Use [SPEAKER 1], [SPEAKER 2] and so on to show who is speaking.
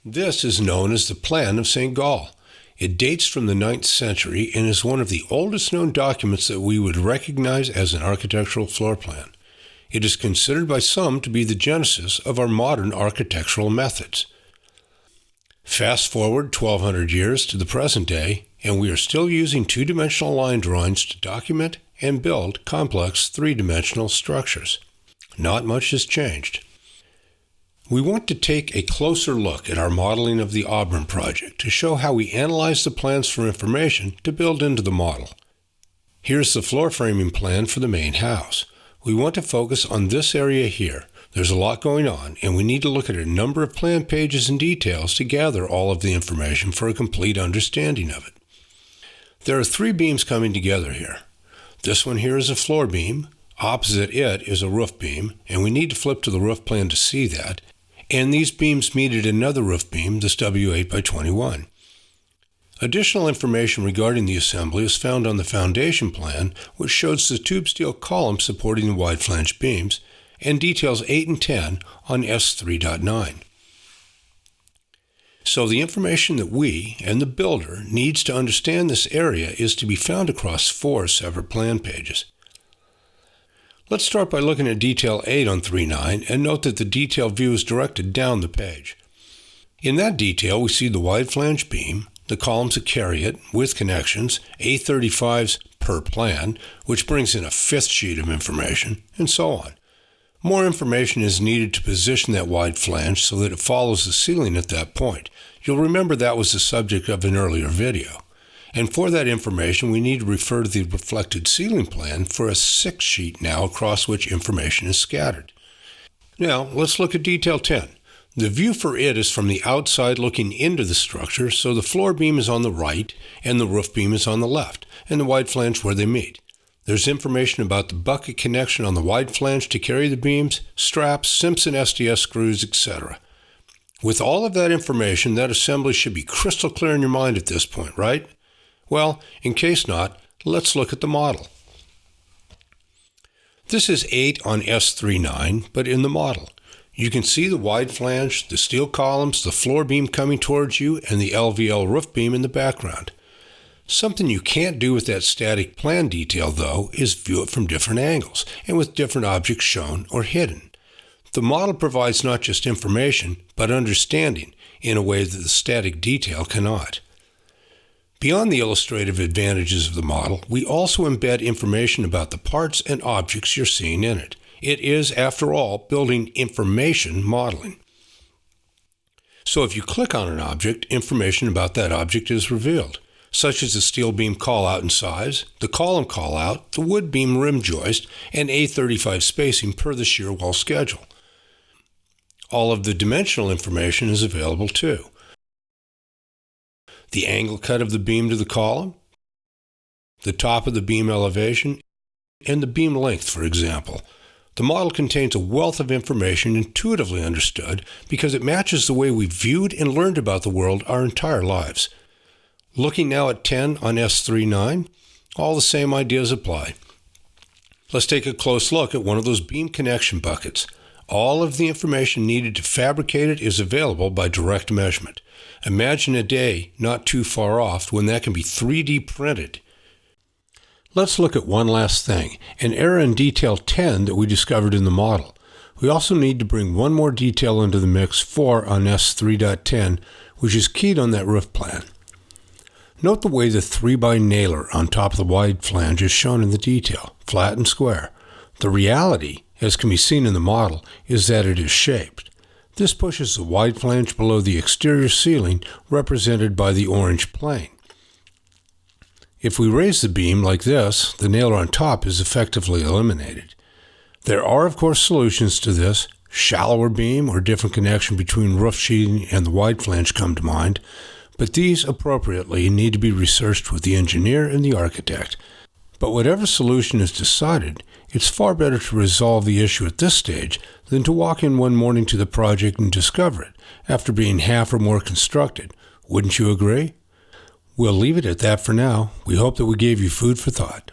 [SPEAKER 1] This is known as the Plan of St. Gall. It dates from the 9th century and is one of the oldest known documents that we would recognize as an architectural floor plan. It is considered by some to be the genesis of our modern architectural methods. Fast forward 1,200 years to the present day, and we are still using two-dimensional line drawings to document and build complex three-dimensional structures. Not much has changed. We want to take a closer look at our modeling of the Auburn project to show how we analyze the plans for information to build into the model. Here's the floor framing plan for the main house. We want to focus on this area here. There's a lot going on, and we need to look at a number of plan pages and details to gather all of the information for a complete understanding of it. There are three beams coming together here. This one here is a floor beam. Opposite it is a roof beam, and we need to flip to the roof plan to see that. And these beams meet at another roof beam, this W8 by 21. Additional information regarding the assembly is found on the foundation plan, which shows the tube steel column supporting the wide flange beams, and details 8 and 10 on S3.9. So the information that we and the builder needs to understand this area is to be found across 4 separate plan pages. Let's start by looking at detail 8 on 3.9 and note that the detail view is directed down the page. In that detail, we see the wide flange beam, the columns that carry it with connections, A35s per plan, which brings in a 5th sheet of information, and so on. More information is needed to position that wide flange so that it follows the ceiling at that point. You'll remember that was the subject of an earlier video. And for that information, we need to refer to the reflected ceiling plan for a 6th sheet now across which information is scattered. Now, let's look at detail 10. The view for it is from the outside looking into the structure, so the floor beam is on the right and the roof beam is on the left, and the wide flange where they meet. There's information about the bucket connection on the wide flange to carry the beams, straps, Simpson SDS screws, etc. With all of that information, that assembly should be crystal clear in your mind at this point, right? Well, in case not, let's look at the model. This is 8 on S3.9, but in the model. You can see the wide flange, the steel columns, the floor beam coming towards you, and the LVL roof beam in the background. Something you can't do with that static plan detail, though, is view it from different angles and with different objects shown or hidden. The model provides not just information, but understanding in a way that the static detail cannot. Beyond the illustrative advantages of the model, we also embed information about the parts and objects you're seeing in it. It is, after all, building information modeling. So if you click on an object, information about that object is revealed, such as the steel beam callout and size, the column callout, the wood beam rim joist, and A35 spacing per the shear wall schedule. All of the dimensional information is available too. The angle cut of the beam to the column, the top of the beam elevation, and the beam length, for example. The model contains a wealth of information intuitively understood because it matches the way we viewed and learned about the world our entire lives. Looking now at 10 on S3.9, all the same ideas apply. Let's take a close look at one of those beam connection buckets. All of the information needed to fabricate it is available by direct measurement. Imagine a day not too far off when that can be 3D printed. Let's look at one last thing, an error in detail 10 that we discovered in the model. We also need to bring one more detail into the mix, 4 on S3.10, which is keyed on that roof plan. Note the way the 3x nailer on top of the wide flange is shown in the detail, flat and square. The reality, as can be seen in the model, is that it is shaped. This pushes the wide flange below the exterior ceiling, represented by the orange plane. If we raise the beam like this, the nailer on top is effectively eliminated. There are, of course, solutions to this. Shallower beam or different connection between roof sheeting and the wide flange come to mind, but these appropriately need to be researched with the engineer and the architect. But whatever solution is decided, it's far better to resolve the issue at this stage than to walk in one morning to the project and discover it after being half or more constructed. Wouldn't you agree? We'll leave it at that for now. We hope that we gave you food for thought.